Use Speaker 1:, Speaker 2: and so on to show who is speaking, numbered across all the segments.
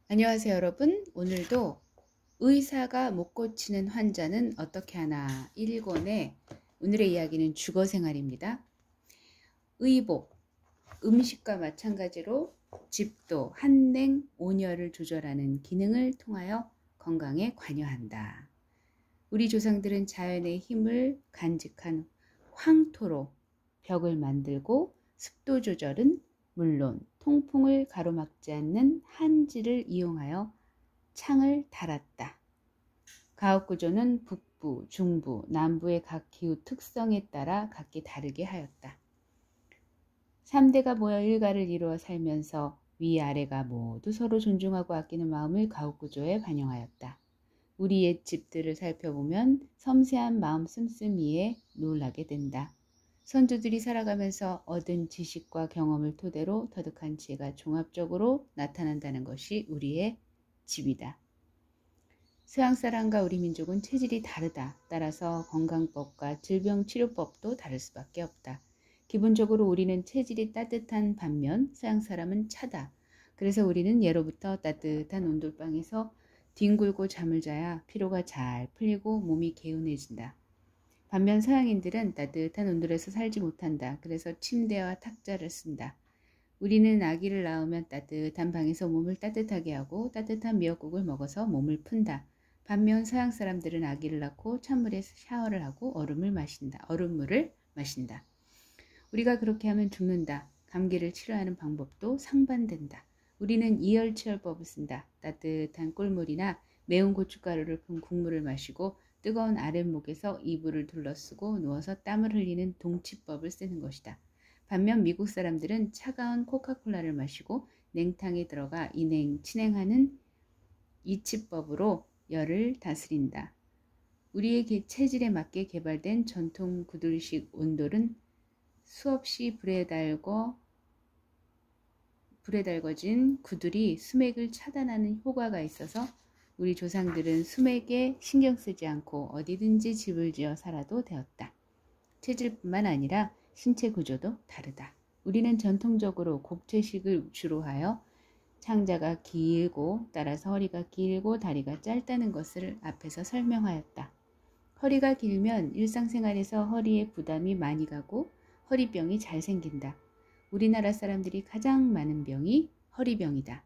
Speaker 1: 안녕하세요, 여러분. 오늘도 의사가 못 고치는 환자는 어떻게 하나 1권의 오늘의 이야기는 주거생활입니다. 의복, 음식과 마찬가지로 집도 한냉, 온열을 조절하는 기능을 통하여 건강에 관여한다. 우리 조상들은 자연의 힘을 간직한 황토로 벽을 만들고 습도 조절은 물론 통풍을 가로막지 않는 한지를 이용하여 창을 달았다. 가옥 구조는 북부, 중부, 남부의 각 기후 특성에 따라 각기 다르게 하였다. 3대가 모여 일가를 이루어 살면서 위아래가 모두 서로 존중하고 아끼는 마음을 가옥 구조에 반영하였다. 우리 옛 집들을 살펴보면 섬세한 마음 씀씀이에 놀라게 된다. 선조들이 살아가면서 얻은 지식과 경험을 토대로 터득한 지혜가 종합적으로 나타난다는 것이 우리의 집이다. 서양 사람과 우리 민족은 체질이 다르다. 따라서 건강법과 질병치료법도 다를 수밖에 없다. 기본적으로 우리는 체질이 따뜻한 반면 서양 사람은 차다. 그래서 우리는 예로부터 따뜻한 온돌방에서 뒹굴고 잠을 자야 피로가 잘 풀리고 몸이 개운해진다. 반면 서양인들은 따뜻한 온돌에서 살지 못한다. 그래서 침대와 탁자를 쓴다. 우리는 아기를 낳으면 따뜻한 방에서 몸을 따뜻하게 하고 따뜻한 미역국을 먹어서 몸을 푼다. 반면 서양 사람들은 아기를 낳고 찬물에 샤워를 하고 얼음물을 마신다. 우리가 그렇게 하면 죽는다. 감기를 치료하는 방법도 상반된다. 우리는 이열치열법을 쓴다. 따뜻한 꿀물이나 매운 고춧가루를 푼 국물을 마시고 뜨거운 아랫목에서 이불을 둘러쓰고 누워서 땀을 흘리는 동치법을 쓰는 것이다. 반면 미국 사람들은 차가운 코카콜라를 마시고 냉탕에 들어가 진행하는 이치법으로 열을 다스린다. 우리의 체질에 맞게 개발된 전통 구들식 온돌은 수없이 불에 달궈진 구들이 수맥을 차단하는 효과가 있어서 우리 조상들은 수맥에 신경 쓰지 않고 어디든지 집을 지어 살아도 되었다. 체질뿐만 아니라 신체 구조도 다르다. 우리는 전통적으로 곡체식을 주로 하여 창자가 길고 따라서 허리가 길고 다리가 짧다는 것을 앞에서 설명하였다. 허리가 길면 일상생활에서 허리에 부담이 많이 가고 허리병이 잘 생긴다. 우리나라 사람들이 가장 많은 병이 허리병이다.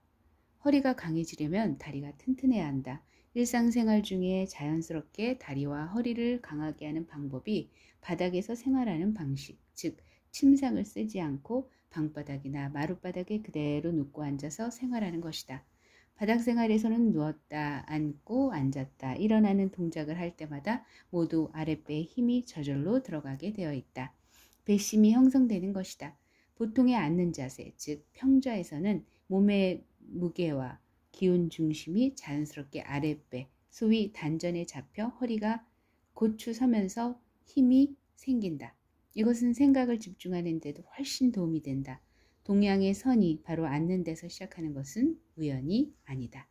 Speaker 1: 허리가 강해지려면 다리가 튼튼해야 한다. 일상생활 중에 자연스럽게 다리와 허리를 강하게 하는 방법이 바닥에서 생활하는 방식, 즉 침상을 쓰지 않고 방바닥이나 마룻바닥에 그대로 눕고 앉아서 생활하는 것이다. 바닥 생활에서는 누웠다, 앉고, 앉았다, 일어나는 동작을 할 때마다 모두 아랫배에 힘이 저절로 들어가게 되어 있다. 배심이 형성되는 것이다. 보통의 앉는 자세, 즉 평좌에서는 몸의 무게와 기운 중심이 자연스럽게 아랫배, 소위 단전에 잡혀 허리가 고추 서면서 힘이 생긴다. 이것은 생각을 집중하는 데도 훨씬 도움이 된다. 동양의 선이 바로 앉는 데서 시작하는 것은 우연이 아니다.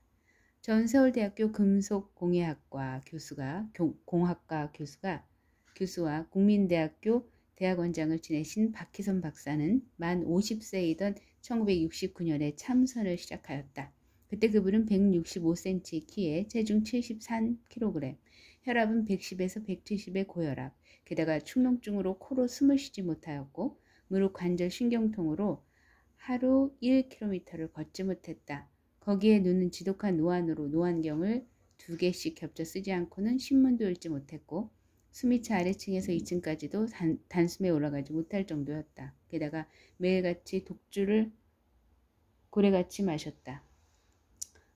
Speaker 1: 전 서울대학교 금속공예학과 교수와 국민대학교 대학원장을 지내신 박희선 박사는 만 50세이던 1969년에 참선을 시작하였다. 그때 그분은 165cm 키에 체중 73kg, 혈압은 110에서 170의 고혈압, 게다가 축농증으로 코로 숨을 쉬지 못하였고 무릎 관절 신경통으로 하루 1km를 걷지 못했다. 거기에 눈은 지독한 노안으로 노안경을 2개씩 겹쳐 쓰지 않고는 신문도 읽지 못했고 숨이 차 아래층에서 2층까지도 단숨에 올라가지 못할 정도였다. 게다가 매일같이 독주를 고래같이 마셨다.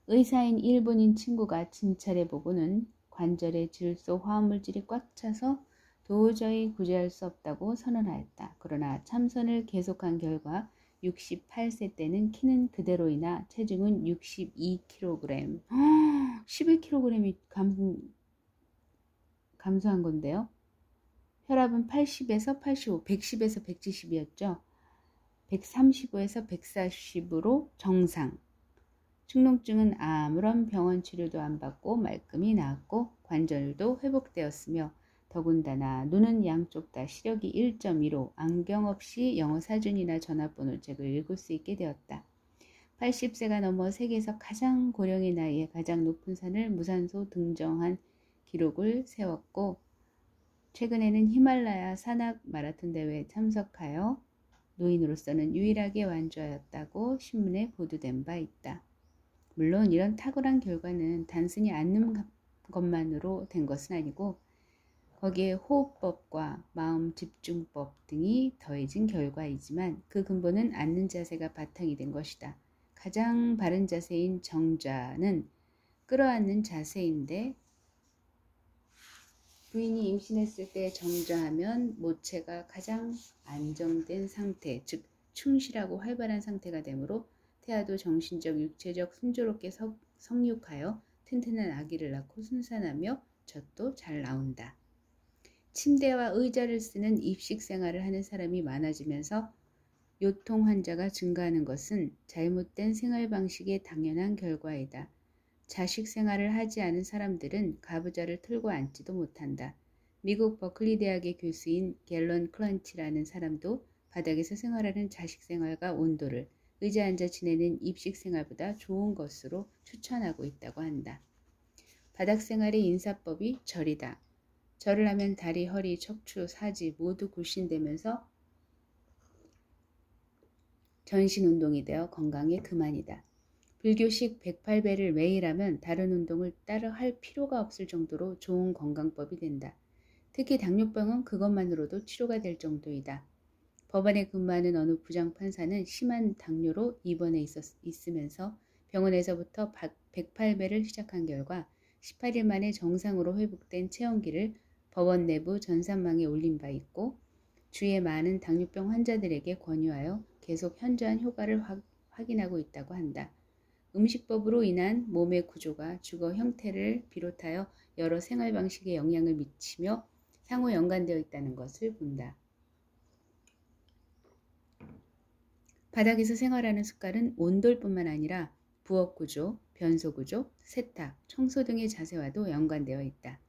Speaker 1: 의사인 일본인 친구가 진찰해보고는 관절에 질소 화합물질이 꽉 차서 도저히 구제할 수 없다고 선언하였다. 그러나 참선을 계속한 결과 68세 때는 키는 그대로이나 체중은 62kg, 11kg이 감소한 건데요. 혈압은 80에서 85, 110에서 170이었죠. 135에서 140으로 정상. 축농증은 아무런 병원 치료도 안 받고 말끔히 나았고 관절도 회복되었으며 더군다나 눈은 양쪽 다 시력이 1.15, 안경 없이 영어 사전이나 전화번호책을 읽을 수 있게 되었다. 80세가 넘어 세계에서 가장 고령의 나이에 가장 높은 산을 무산소 등정한 기록을 세웠고 최근에는 히말라야 산악 마라톤 대회에 참석하여 노인으로서는 유일하게 완주하였다고 신문에 보도된 바 있다. 물론 이런 탁월한 결과는 단순히 앉는 것만으로 된 것은 아니고 거기에 호흡법과 마음 집중법 등이 더해진 결과이지만 그 근본은 앉는 자세가 바탕이 된 것이다. 가장 바른 자세인 정좌는 끌어안는 자세인데 부인이 임신했을 때 정좌하면 모체가 가장 안정된 상태, 즉 충실하고 활발한 상태가 되므로 태아도 정신적, 육체적 순조롭게 성육하여 튼튼한 아기를 낳고 순산하며 젖도 잘 나온다. 침대와 의자를 쓰는 입식 생활을 하는 사람이 많아지면서 요통 환자가 증가하는 것은 잘못된 생활 방식의 당연한 결과이다. 자식 생활을 하지 않은 사람들은 가부좌를 틀고 앉지도 못한다. 미국 버클리 대학의 교수인 갤런 클런치라는 사람도 바닥에서 생활하는 자식 생활과 온도를 의자에 앉아 지내는 입식 생활보다 좋은 것으로 추천하고 있다고 한다. 바닥 생활의 인사법이 절이다. 절을 하면 다리, 허리, 척추, 사지 모두 굴신되면서 전신 운동이 되어 건강에 그만이다. 불교식 108배를 매일 하면 다른 운동을 따로 할 필요가 없을 정도로 좋은 건강법이 된다. 특히 당뇨병은 그것만으로도 치료가 될 정도이다. 법원에 근무하는 어느 부장판사는 심한 당뇨로 입원해 있으면서 병원에서부터 108배를 시작한 결과 18일 만에 정상으로 회복된 체온기를 법원 내부 전산망에 올린 바 있고 주위의 많은 당뇨병 환자들에게 권유하여 계속 현저한 효과를 확인하고 있다고 한다. 음식법으로 인한 몸의 구조가 주거 형태를 비롯하여 여러 생활 방식에 영향을 미치며 상호 연관되어 있다는 것을 본다. 바닥에서 생활하는 습관은 온돌뿐만 아니라 부엌 구조, 변소 구조, 세탁, 청소 등의 자세와도 연관되어 있다.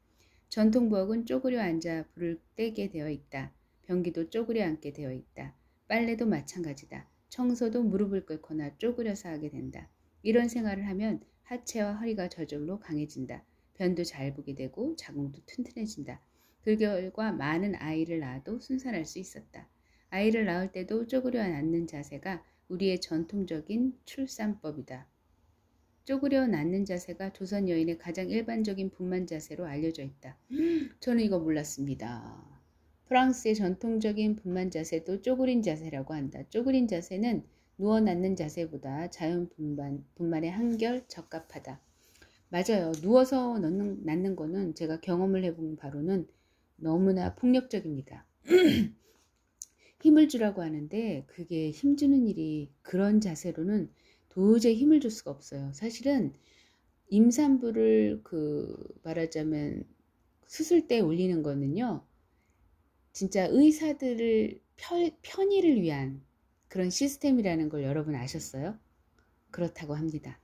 Speaker 1: 전통 부엌은 쪼그려 앉아 불을 떼게 되어 있다. 변기도 쪼그려 앉게 되어 있다. 빨래도 마찬가지다. 청소도 무릎을 꿇거나 쪼그려서 하게 된다. 이런 생활을 하면 하체와 허리가 저절로 강해진다. 변도 잘 보게 되고 자궁도 튼튼해진다. 그 결과 많은 아이를 낳아도 순산할 수 있었다. 아이를 낳을 때도 쪼그려 앉는 자세가 우리의 전통적인 출산법이다. 쪼그려 앉는 자세가 조선 여인의 가장 일반적인 분만 자세로 알려져 있다. 저는 이거 몰랐습니다. 프랑스의 전통적인 분만 자세도 쪼그린 자세라고 한다. 쪼그린 자세는 누워 앉는 자세보다 자연 분만에 한결 적합하다. 맞아요. 누워서 낳는 거는 제가 경험을 해본 바로는 너무나 폭력적입니다. 힘을 주라고 하는데 그게 힘주는 일이 그런 자세로는 도저히 힘을 줄 수가 없어요. 사실은 임산부를 말하자면 수술 때 올리는 거는요. 진짜 의사들을 편의를 위한 그런 시스템이라는 걸 여러분 아셨어요? 그렇다고 합니다.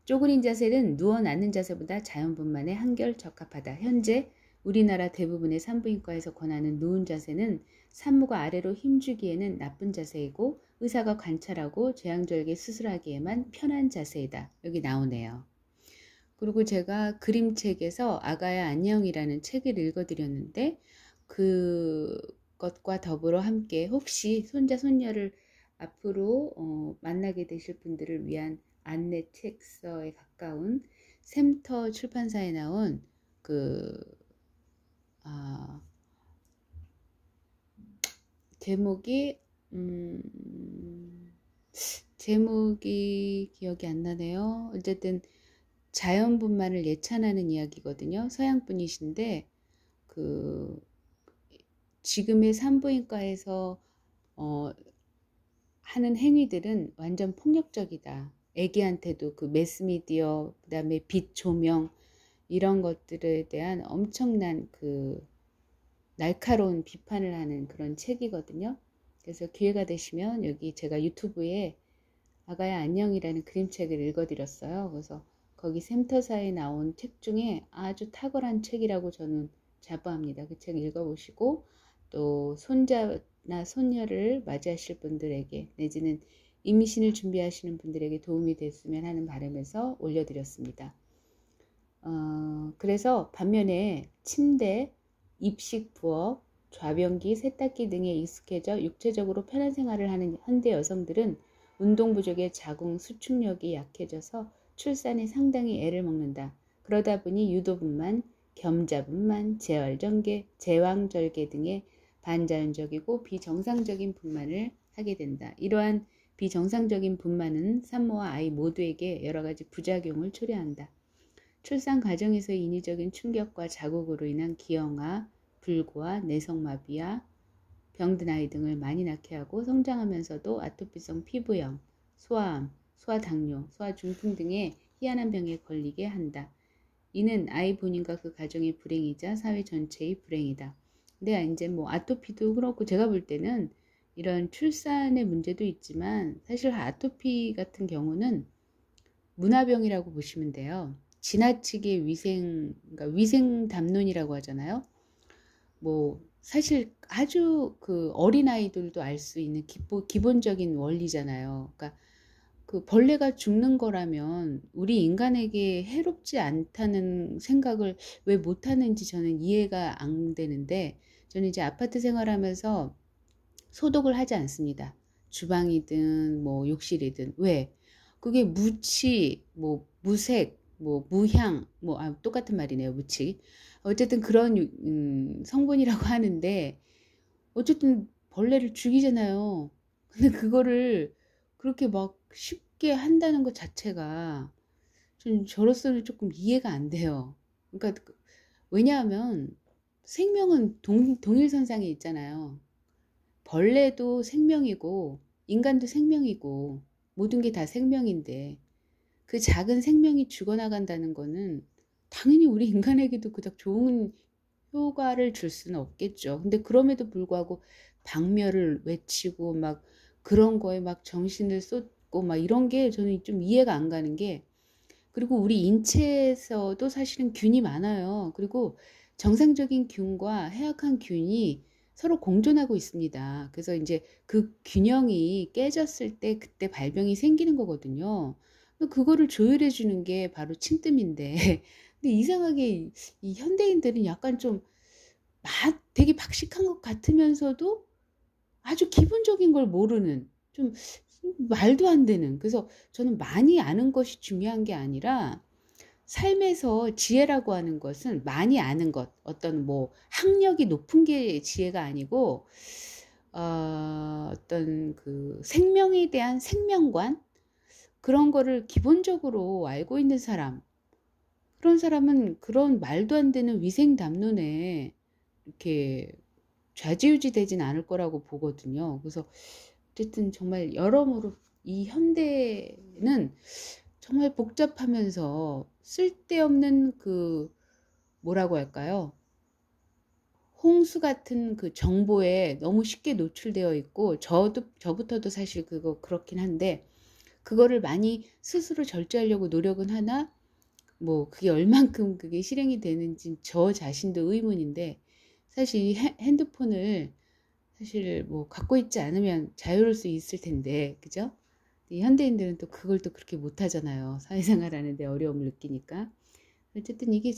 Speaker 1: 쪼그린 자세는 누워 앉는 자세보다 자연분만에 한결 적합하다. 현재 우리나라 대부분의 산부인과에서 권하는 누운 자세는 산모가 아래로 힘주기에는 나쁜 자세이고 의사가 관찰하고 제왕절개 수술하기에만 편한 자세이다. 여기 나오네요. 그리고 제가 그림책에서 아가야 안녕이라는 책을 읽어드렸는데 그것과 더불어 함께 혹시 손자 손녀를 앞으로 만나게 되실 분들을 위한 안내 책서에 가까운 샘터 출판사에 나온 제목이 기억이 안 나네요. 어쨌든 자연분만을 예찬하는 이야기거든요. 서양 분이신데 지금의 산부인과에서 하는 행위들은 완전 폭력적이다. 애기한테도 매스미디어, 그 다음에 빛 조명 이런 것들에 대한 엄청난 날카로운 비판을 하는 그런 책이거든요. 그래서 기회가 되시면 여기 제가 유튜브에 아가야 안녕이라는 그림책을 읽어드렸어요. 그래서 거기 샘터사에 나온 책 중에 아주 탁월한 책이라고 저는 자부합니다. 그 책 읽어보시고 또 손자나 손녀를 맞이하실 분들에게 내지는 임신을 준비하시는 분들에게 도움이 됐으면 하는 바람에서 올려드렸습니다. 그래서 반면에 침대, 입식 부업, 좌변기, 세탁기 등에 익숙해져 육체적으로 편한 생활을 하는 현대 여성들은 운동 부족에 자궁 수축력이 약해져서 출산에 상당히 애를 먹는다. 그러다 보니 유도분만, 겸자분만, 제왕절개 등의 반자연적이고 비정상적인 분만을 하게 된다. 이러한 비정상적인 분만은 산모와 아이 모두에게 여러 가지 부작용을 초래한다. 출산 과정에서의 인위적인 충격과 자극으로 인한 기형아, 불구아, 내성마비와 병든 아이 등을 많이 낳게 하고 성장하면서도 아토피성 피부염, 소아암, 소아당뇨, 소아중풍 등의 희한한 병에 걸리게 한다. 이는 아이 본인과 그 가정의 불행이자 사회 전체의 불행이다. 근데 이제 뭐 아토피도 그렇고 제가 볼 때는 이런 출산의 문제도 있지만 사실 아토피 같은 경우는 문화병이라고 보시면 돼요. 지나치게 그러니까 위생 담론이라고 하잖아요. 뭐 사실 아주 그 어린아이들도 알 수 있는 기본적인 원리잖아요. 그러니까 그 벌레가 죽는 거라면 우리 인간에게 해롭지 않다는 생각을 왜 못하는지 저는 이해가 안 되는데, 저는 이제 아파트 생활하면서 소독을 하지 않습니다. 주방이든 뭐 욕실이든. 왜? 그게 무치, 뭐 무색, 뭐 무향, 뭐 똑같은 말이네요. 무치. 어쨌든 그런 성분이라고 하는데 어쨌든 벌레를 죽이잖아요. 근데 그거를 그렇게 막 쉽게 한다는 것 자체가 좀 저로서는 조금 이해가 안 돼요. 그러니까 왜냐하면 생명은 동일선상에 있잖아요. 벌레도 생명이고 인간도 생명이고 모든 게 다 생명인데 그 작은 생명이 죽어나간다는 거는 당연히 우리 인간에게도 그닥 좋은 효과를 줄 수는 없겠죠. 근데 그럼에도 불구하고 박멸을 외치고 막 그런 거에 막 정신을 쏟고 막 이런 게 저는 좀 이해가 안 가는 게, 그리고 우리 인체에서도 사실은 균이 많아요. 그리고 정상적인 균과 해악한 균이 서로 공존하고 있습니다. 그래서 이제 그 균형이 깨졌을 때 그때 발병이 생기는 거거든요. 그거를 조율해 주는 게 바로 침뜸인데 근데 이상하게 이 현대인들은 약간 좀 되게 박식한 것 같으면서도 아주 기본적인 걸 모르는, 좀 말도 안 되는. 그래서 저는 많이 아는 것이 중요한 게 아니라 삶에서 지혜라고 하는 것은 많이 아는 것, 어떤 뭐 학력이 높은 게 지혜가 아니고 어떤 그 생명에 대한 생명관, 그런 거를 기본적으로 알고 있는 사람, 그런 사람은 그런 말도 안 되는 위생 담론에 이렇게 좌지우지 되진 않을 거라고 보거든요. 그래서 어쨌든 정말 여러모로 이 현대는 정말 복잡하면서 쓸데없는 그 뭐라고 할까요? 홍수 같은 그 정보에 너무 쉽게 노출되어 있고, 저부터도 사실 그거 그렇긴 한데 그거를 많이 스스로 절제하려고 노력은 하나 뭐 그게 얼만큼 그게 실행이 되는지 저 자신도 의문인데, 사실 이 핸드폰을 사실 뭐 갖고 있지 않으면 자유로울 수 있을 텐데, 그죠? 이 현대인들은 또 그걸 또 그렇게 못 하잖아요. 사회생활 하는데 어려움을 느끼니까. 어쨌든 이게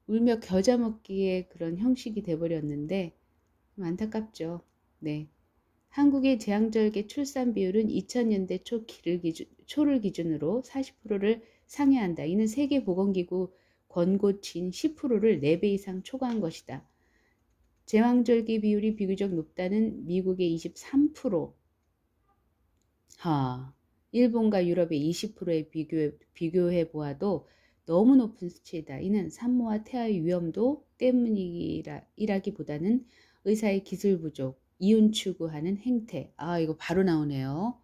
Speaker 1: 울며 겨자 먹기의 그런 형식이 돼버렸는데 좀 안타깝죠. 네. 한국의 제왕절개 출산 비율은 2000년대 초를 기준으로 40%를 상회한다. 이는 세계보건기구 권고치인 10%를 4배 이상 초과한 것이다. 제왕절개 비율이 비교적 높다는 미국의 23%, 일본과 유럽의 20%에 비교해 보아도 너무 높은 수치이다. 이는 산모와 태아의 위험도 때문이라기보다는 의사의 기술 부족, 이윤 추구하는 행태. 이거 바로 나오네요.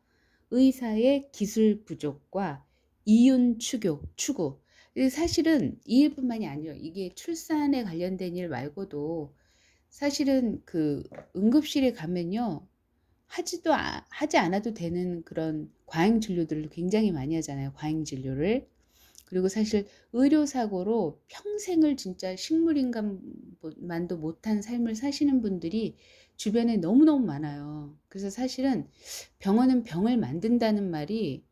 Speaker 1: 의사의 기술 부족과 이윤 추구. 사실은 이 일뿐만이 아니에요. 이게 출산에 관련된 일 말고도 사실은 그 응급실에 가면요, 하지 않아도 되는 그런 과잉 진료들을 굉장히 많이 하잖아요. 과잉 진료를. 그리고 사실 의료사고로 평생을 진짜 식물인간만도 못한 삶을 사시는 분들이 주변에 너무너무 많아요. 그래서 사실은 병원은 병을 만든다는 말이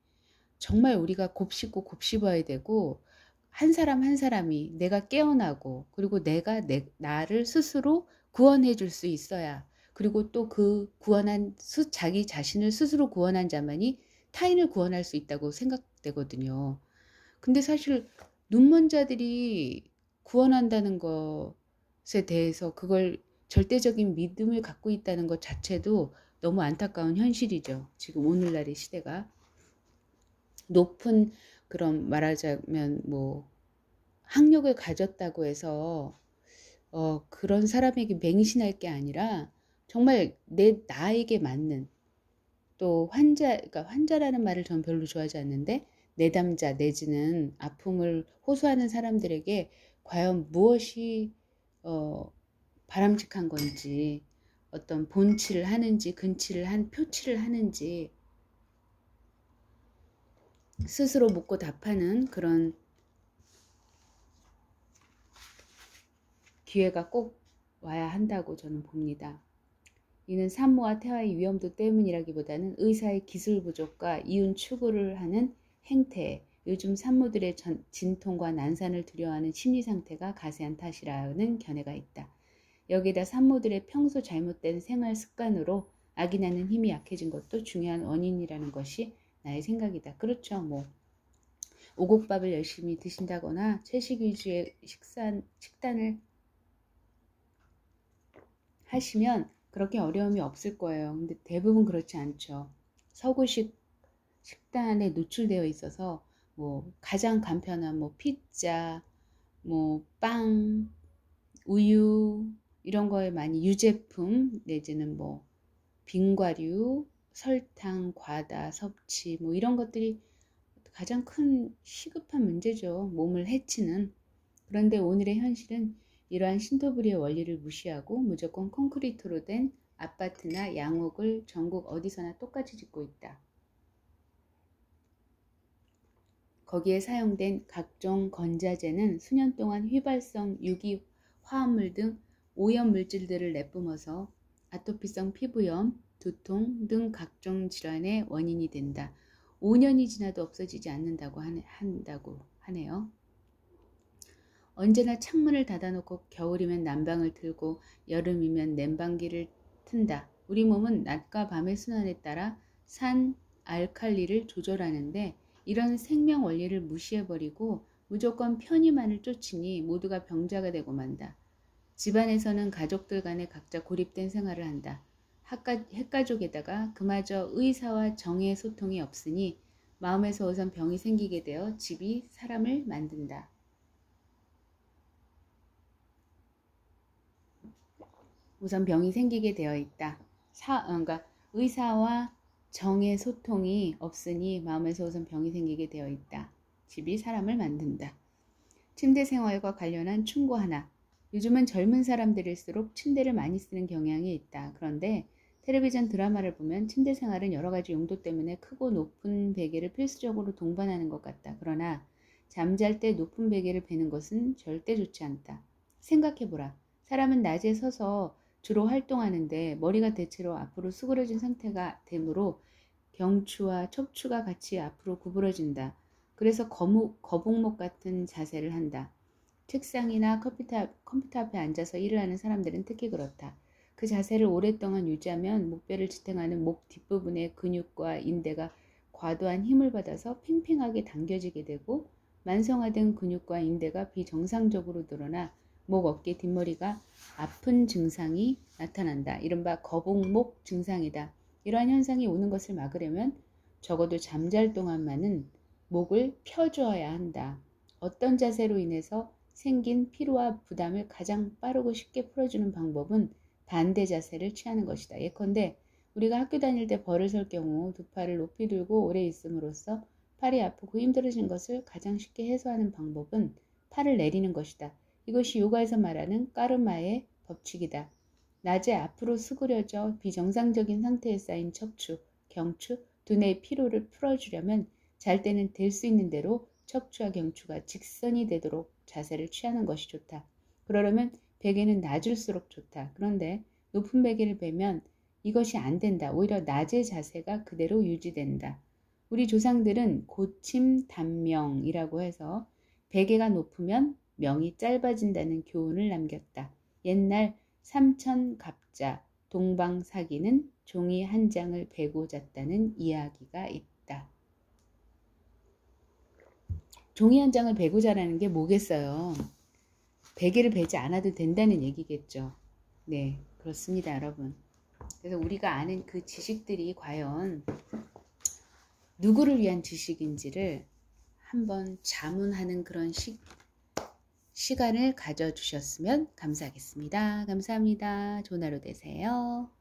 Speaker 1: 정말 우리가 곱씹고 곱씹어야 되고, 한 사람 한 사람이 내가 깨어나고, 그리고 내가 나를 스스로 구원해 줄 수 있어야, 그리고 또 그 구원한 자기 자신을 스스로 구원한 자만이 타인을 구원할 수 있다고 생각되거든요. 근데 사실 눈먼 자들이 구원한다는 것에 대해서 그걸 절대적인 믿음을 갖고 있다는 것 자체도 너무 안타까운 현실이죠. 지금 오늘날의 시대가. 높은, 그런 말하자면 뭐 학력을 가졌다고 해서 그런 사람에게 맹신할 게 아니라 정말 나에게 맞는, 또 그러니까 환자라는 말을 전 별로 좋아하지 않는데, 내담자 내지는 아픔을 호소하는 사람들에게 과연 무엇이 바람직한 건지, 어떤 본치를 하는지 표치를 하는지 스스로 묻고 답하는 그런 기회가 꼭 와야 한다고 저는 봅니다. 이는 산모와 태아의 위험도 때문이라기보다는 의사의 기술 부족과 이윤 추구를 하는 행태, 요즘 산모들의 진통과 난산을 두려워하는 심리 상태가 가세한 탓이라는 견해가 있다. 여기다 산모들의 평소 잘못된 생활 습관으로 아기 낳는 힘이 약해진 것도 중요한 원인이라는 것이 나의 생각이다. 그렇죠. 뭐 오곡밥을 열심히 드신다거나 채식 위주의 식단을 하시면 그렇게 어려움이 없을 거예요. 근데 대부분 그렇지 않죠. 서구식 식단에 노출되어 있어서 뭐 가장 간편한 뭐 피자, 뭐 빵, 우유 이런 거에 많이 유제품 내지는 뭐 빙과류, 설탕, 과다 섭취 뭐 이런 것들이 가장 큰 시급한 문제죠. 몸을 해치는. 그런데 오늘의 현실은 이러한 신토부리의 원리를 무시하고 무조건 콘크리트로 된 아파트나 양옥을 전국 어디서나 똑같이 짓고 있다. 거기에 사용된 각종 건자재는 수년 동안 휘발성 유기 화합물 등 오염 물질들을 내뿜어서 아토피성 피부염, 두통 등 각종 질환의 원인이 된다. 5년이 지나도 없어지지 않는다고 하네요. 언제나 창문을 닫아놓고 겨울이면 난방을 틀고 여름이면 냉방기를 튼다. 우리 몸은 낮과 밤의 순환에 따라 산, 알칼리를 조절하는데 이런 생명 원리를 무시해버리고 무조건 편의만을 쫓으니 모두가 병자가 되고 만다. 집안에서는 가족들 간에 각자 고립된 생활을 한다. 핵가족에다가 그마저 의사와 정의 소통이 없으니 마음에서 우선 병이 생기게 되어 집이 사람을 만든다. 우선 병이 생기게 되어 있다. 그러니까 의사와 정의 소통이 없으니 마음에서 우선 병이 생기게 되어 있다. 집이 사람을 만든다. 침대 생활과 관련한 충고 하나. 요즘은 젊은 사람들일수록 침대를 많이 쓰는 경향이 있다. 그런데 텔레비전 드라마를 보면 침대 생활은 여러 가지 용도 때문에 크고 높은 베개를 필수적으로 동반하는 것 같다. 그러나 잠잘 때 높은 베개를 베는 것은 절대 좋지 않다. 생각해보라. 사람은 낮에 서서 주로 활동하는데 머리가 대체로 앞으로 수그러진 상태가 되므로 경추와 척추가 같이 앞으로 구부러진다. 그래서 거북목 같은 자세를 한다. 책상이나 컴퓨터 앞에 앉아서 일을 하는 사람들은 특히 그렇다. 그 자세를 오랫동안 유지하면 목뼈를 지탱하는 목 뒷부분의 근육과 인대가 과도한 힘을 받아서 팽팽하게 당겨지게 되고 만성화된 근육과 인대가 비정상적으로 늘어나 목, 어깨, 뒷머리가 아픈 증상이 나타난다. 이른바 거북목 증상이다. 이러한 현상이 오는 것을 막으려면 적어도 잠잘 동안만은 목을 펴주어야 한다. 어떤 자세로 인해서 생긴 피로와 부담을 가장 빠르고 쉽게 풀어주는 방법은 반대 자세를 취하는 것이다. 예컨대 우리가 학교 다닐 때 벌을 설 경우 두 팔을 높이 들고 오래 있음으로써 팔이 아프고 힘들어진 것을 가장 쉽게 해소하는 방법은 팔을 내리는 것이다. 이것이 요가에서 말하는 까르마의 법칙이다. 낮에 앞으로 수그려져 비정상적인 상태에 쌓인 척추, 경추, 두뇌의 피로를 풀어주려면 잘 때는 될 수 있는 대로 척추와 경추가 직선이 되도록 자세를 취하는 것이 좋다. 그러려면 베개는 낮을수록 좋다. 그런데 높은 베개를 베면 이것이 안 된다. 오히려 낮의 자세가 그대로 유지된다. 우리 조상들은 고침단명이라고 해서 베개가 높으면 명이 짧아진다는 교훈을 남겼다. 옛날 삼천갑자 동방사기는 종이 한 장을 베고 잤다는 이야기가 있다. 종이 한 장을 베고 자라는 게 뭐겠어요? 베개를 베지 않아도 된다는 얘기겠죠. 네, 그렇습니다, 여러분. 그래서 우리가 아는 그 지식들이 과연 누구를 위한 지식인지를 한번 자문하는 그런 시간을 가져주셨으면 감사하겠습니다. 감사합니다. 좋은 하루 되세요.